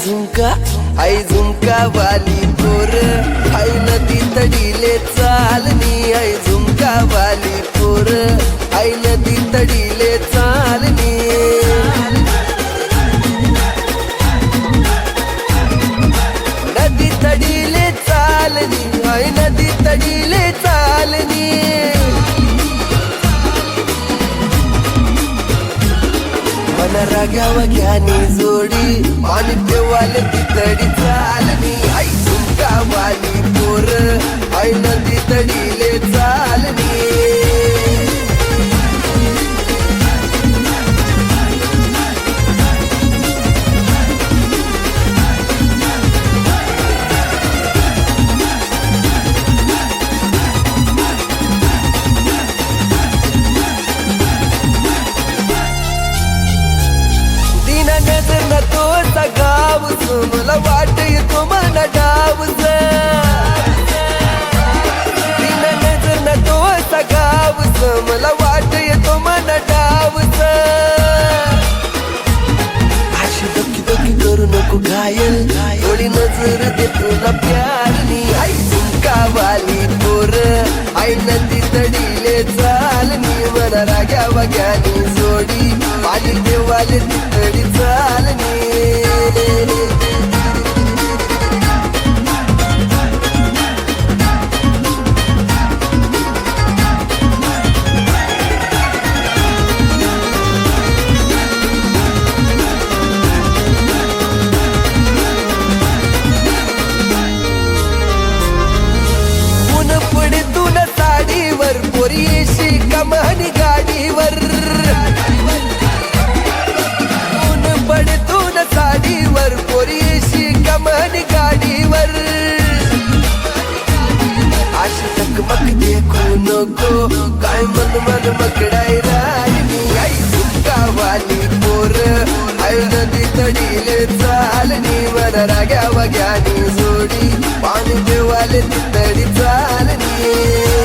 आई झुमका वाली पोर आई नदी तडीले चालनी आई झुमका वाली पोर आई नदी तडीले चालनी नदी तडीले चालनी आई नदी तडीले चालनी राग्या वग्यानी जोडी पाणी पेवाले तितडी चालनी आई झुमका वाली पोर आई नदी तडीले चालनी नजर न तो गावस मला वाट येतो मन डावस बिना नजर न तो गावस मला वाट येतो मन डावस अशी दकी दकी करू नको घायल थोडी नजर दे तुला प्यारनी आई झुमका वाली पोर आई नदी तडीले चालनी मन राग्या वग्यानी जोडी पाणी देवाले तितडी चालनी ऊन पडे तुला साडीवर पोरीशी कमानी गाडीवर पडतून साडीवर पोरीशी कमानी गाडीवर अशी चकमक देखू नको काय मन मन मकडाई राहिली आई झुमका वाली पोर आई नदी तडीले चालनी मन राग्या वग्यानी जोडी पाणी देवाले तितडी चालनी